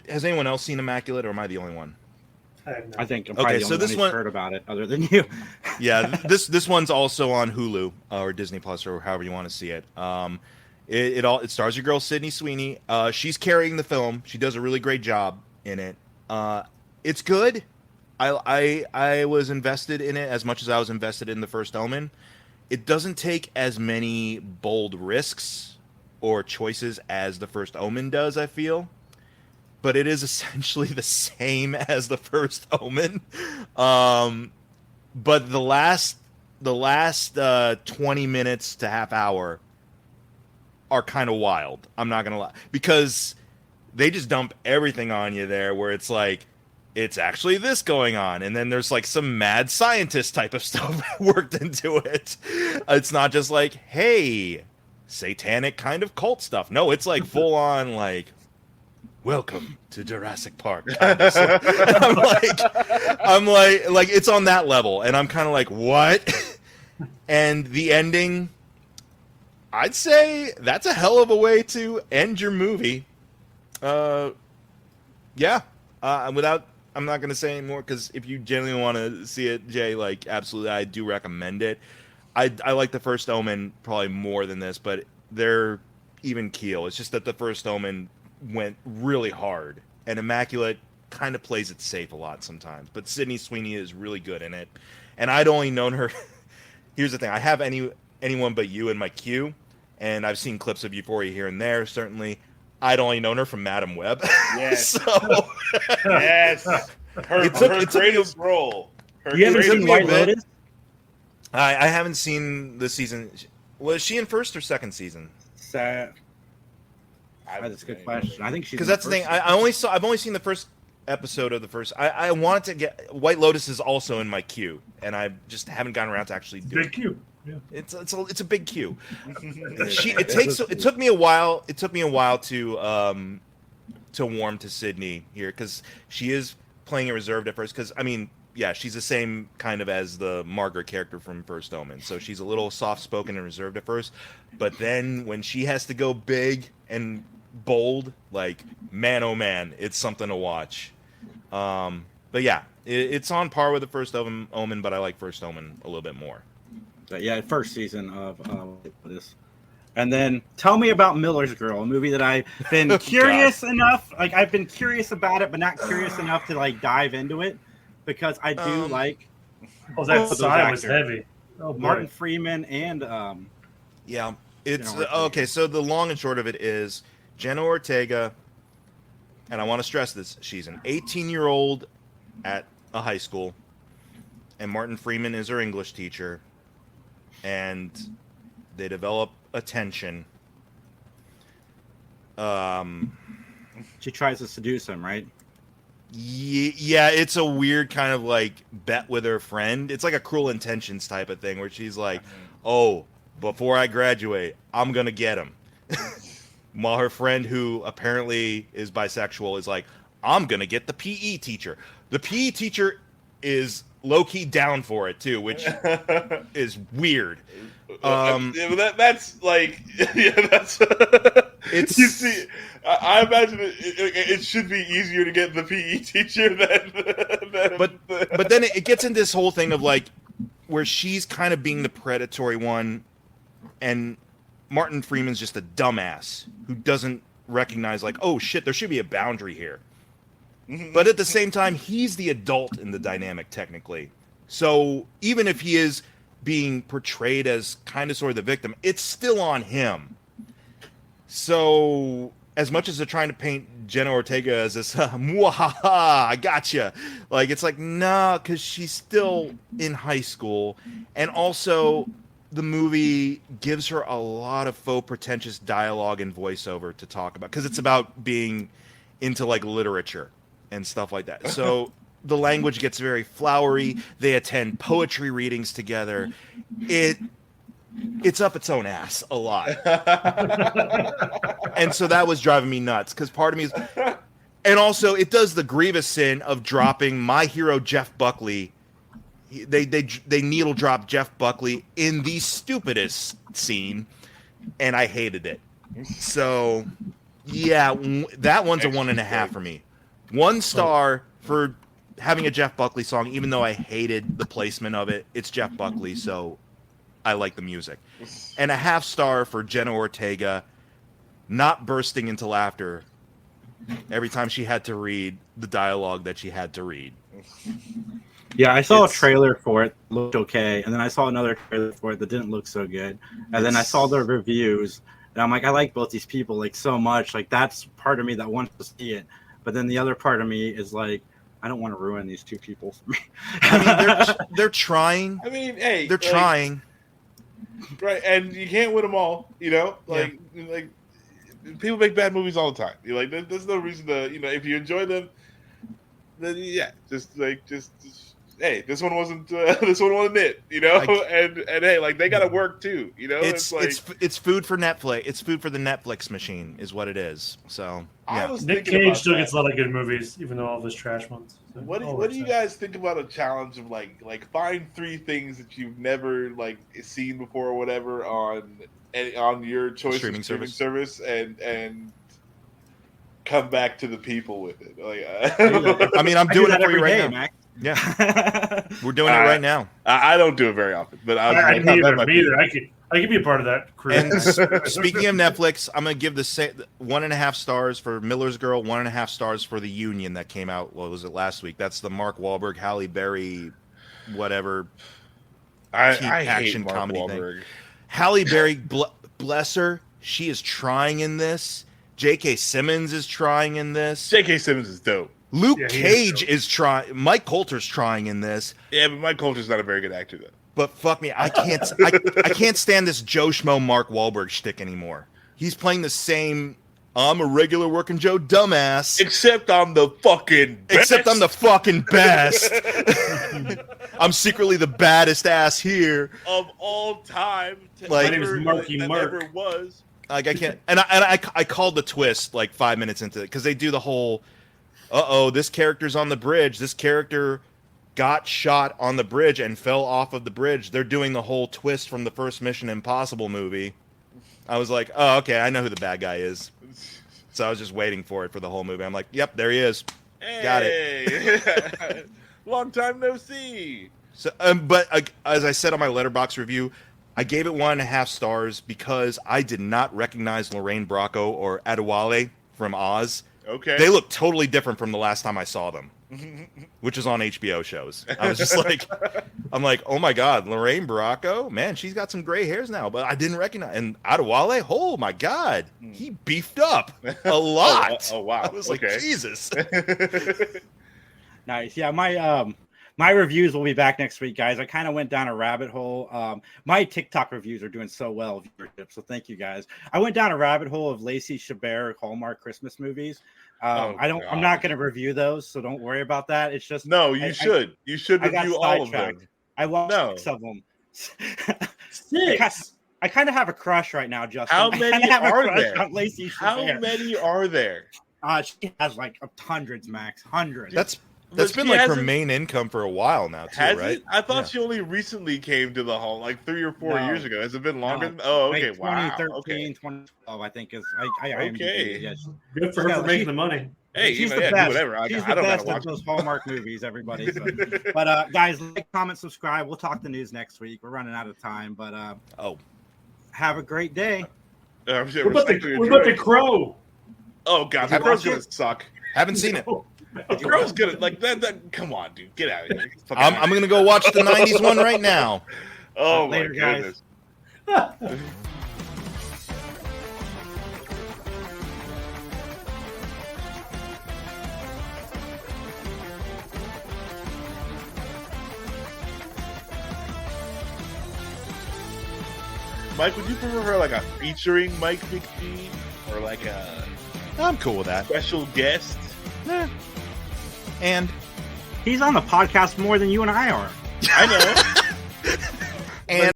has anyone else seen Immaculate, or am I the only one? I think I'm probably the only one who's heard about it, other than you. Yeah, this one's also on Hulu or Disney Plus or however you want to see it. It stars your girl Sydney Sweeney. She's carrying the film. She does a really great job in it. It's good. I was invested in it as much as I was invested in the First Omen. It doesn't take as many bold risks or choices as the First Omen does, I feel. But it is essentially the same as the First Omen. But the last 20 minutes to half hour are kind of wild. I'm not going to lie. Because they just dump everything on you there where it's like, it's actually this going on. And then there's like some mad scientist type of stuff worked into it. It's not just like, hey, satanic kind of cult stuff. No, it's like full on like, welcome to Jurassic Park. Kind of stuff. I'm like, it's on that level. And I'm kind of like, what? And the ending, I'd say that's a hell of a way to end your movie. Yeah. I'm not going to say anymore because if you genuinely want to see it, Jay, like, absolutely, I do recommend it. I like the First Omen probably more than this, but they're even keel. It's just that the First Omen went really hard, and Immaculate kind of plays it safe a lot sometimes. But Sydney Sweeney is really good in it, and I'd only known her. Here's the thing: I have anyone but you in my queue, and I've seen clips of Euphoria here and there. Certainly, I'd only known her from Madam Web. Yes. So yes, her greatest role. You haven't seen White Lotus? I haven't seen the season. Was she in first or second season? That's a good question. I think she's because that's the thing. I've only seen the first episode of the first. I wanted to get White Lotus is also in my queue, and I just haven't gotten around to actually doing it. Big queue. Yeah. It's a big queue. It took me a while. It took me a while to warm to Sydney here because she is playing it reserved at first. Because I mean, yeah, she's the same kind of as the Margaret character from First Omen. So she's a little soft spoken and reserved at first, but then when she has to go big and bold, like, man oh man, it's something to watch. But yeah, it's on par with the First Omen, but I like First Omen a little bit more. But yeah, first season of this. And then tell me about Miller's Girl, a movie that I've been curious enough. Like, I've been curious about it, but not curious enough to like dive into it because I do like. Oh, that side was heavy. Oh, Martin Freeman and yeah, it's okay. So the long and short of it is Jenna Ortega, and I want to stress this: she's an 18-year-old at a high school, and Martin Freeman is her English teacher, and they develop a tension. She tries to seduce him, right? Yeah, it's a weird kind of like bet with her friend. It's like a Cruel Intentions type of thing where she's like, oh, before I graduate, I'm going to get him. While her friend, who apparently is bisexual, is like, I'm going to get the PE teacher. The PE teacher is low-key down for it, too, which is weird. That's like, yeah, that's. It's, you see, I imagine it should be easier to get the PE teacher than but then it gets into this whole thing of like where she's kind of being the predatory one, and Martin Freeman's just a dumbass who doesn't recognize like, oh shit, there should be a boundary here. But at the same time, he's the adult in the dynamic technically. So even if he is being portrayed as kind of sort of the victim, it's still on him. So as much as they're trying to paint Jenna Ortega as this, mwahaha, I gotcha. Like, it's like, nah, because she's still in high school. And also, the movie gives her a lot of faux pretentious dialogue and voiceover to talk about. Because it's about being into, like, literature and stuff like that. So the language gets very flowery. They attend poetry readings together. It's up its own ass a lot. And so that was driving me nuts because part of me is, and also it does the grievous sin of dropping my hero Jeff Buckley. They needle drop Jeff Buckley in the stupidest scene, and I hated it. So yeah, that one's a 1.5 for me. 1 star for having a Jeff Buckley song, even though I hated the placement of it. It's Jeff Buckley, so I like the music. And a 0.5 star for Jenna Ortega not bursting into laughter every time she had to read the dialogue that she had to read. Yeah, I saw a trailer for it, looked okay, and then I saw another trailer for it that didn't look so good. And then I saw the reviews, And I'm like, I like both these people like so much. Like that's part of me that wants to see it. But then the other part of me is like, I don't want to ruin these two people for me. I mean, they're trying. I mean, hey, they're trying. Right, and you can't win them all, like people make bad movies all the time. There's no reason to, if you enjoy them, then just hey, this one wasn't it, and hey, they got to work too, it's food for Netflix. It's food for the Netflix machine, is what it is. So yeah. Nick Cage still gets a lot of good movies, even though all of his trash ones. So what do you guys think about a challenge of like find 3 things that you've never seen before or whatever on your choice streaming service and come back to the people with it? I mean, I'm doing it for you right now. Mac. Yeah, we're doing it right now. I don't do it very often, but I neither. I could be a part of that crew. And speaking of Netflix, I'm gonna give the 1.5 stars for Miller's Girl, 1.5 stars for The Union that came out. What was it last week? That's the Mark Wahlberg, Halle Berry, whatever. I action hate Mark comedy Wahlberg. thing. Halle Berry, bless her, she is trying in this. J.K. Simmons is trying in this. J.K. Simmons is dope. Luke Cage is trying. Mike Coulter's trying in this. Yeah, but Mike Coulter's not a very good actor, though. But fuck me, I can't stand this Joe Schmo Mark Wahlberg shtick anymore. He's playing the same. I'm a regular working Joe dumbass. Except I'm the fucking best. Except I'm the fucking best. I'm secretly the baddest ass here of all time. My name is Marky Mark. Ever was. Like I can't, and I called the twist like 5 minutes into it because they do the whole, this character's on the bridge. This character got shot on the bridge and fell off of the bridge. They're doing the whole twist from the first Mission Impossible movie. I was like, oh, okay, I know who the bad guy is. So I was just waiting for it for the whole movie. I'm like, yep, there he is. Hey. Got it. Long time no see. So, but as I said on my Letterboxd review, I gave it 1.5 stars because I did not recognize Lorraine Bracco or Adewale from Oz. Okay. They look totally different from the last time I saw them, which is on HBO shows. I was just like, I'm like, oh my God, Lorraine Bracco? Man, she's got some gray hairs now, but I didn't recognize. And Adewale, oh my God, he beefed up a lot. Oh wow. I was like, Jesus. Nice. Yeah, my reviews will be back next week, guys. I kind of went down a rabbit hole. My TikTok reviews are doing so well, viewership, so thank you, guys. I went down a rabbit hole of Lacey Chabert Hallmark Christmas movies. I'm not going to review those, so don't worry about that. It's just you should review all of them. I watched 6 of them. 6. I kind of have a crush right now, Justin. How many are there? On Lacey How Chabert. many are there? She has like hundreds, Max. Hundreds. That's been like her main income for a while now, too, right? I thought she only recently came to the hall, like 3 or 4 years ago. Has it been longer? Oh, okay. Like wow. 2013, 2012, I think is. Okay. Yes. Good for her for making the money. Hey, she's do the best. whatever. She's I the don't best gotta of watch those Hallmark movies, everybody. So. But guys, like, comment, subscribe. We'll talk the news next week. We're running out of time, but have a great day. What about the Crow? Oh God, the Crow's gonna suck. Haven't seen it. The Crow's gonna like that. Come on, dude, get out of here. I'm gonna go watch the '90s one right now. Oh Later, my guys. goodness. Mike, would you prefer like a featuring Mike McGee or like a I'm cool with that. special guest? And he's on the podcast more than you and I are. I know. and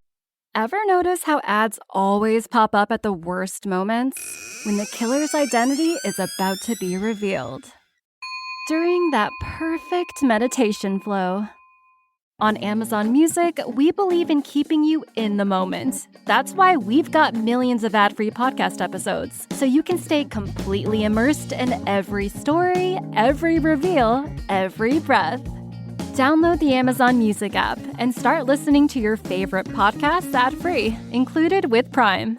Ever notice how ads always pop up at the worst moments? When the killer's identity is about to be revealed. During that perfect meditation flow. On Amazon Music, we believe in keeping you in the moment. That's why we've got millions of ad-free podcast episodes, so you can stay completely immersed in every story, every reveal, every breath. Download the Amazon Music app and start listening to your favorite podcasts ad-free, included with Prime.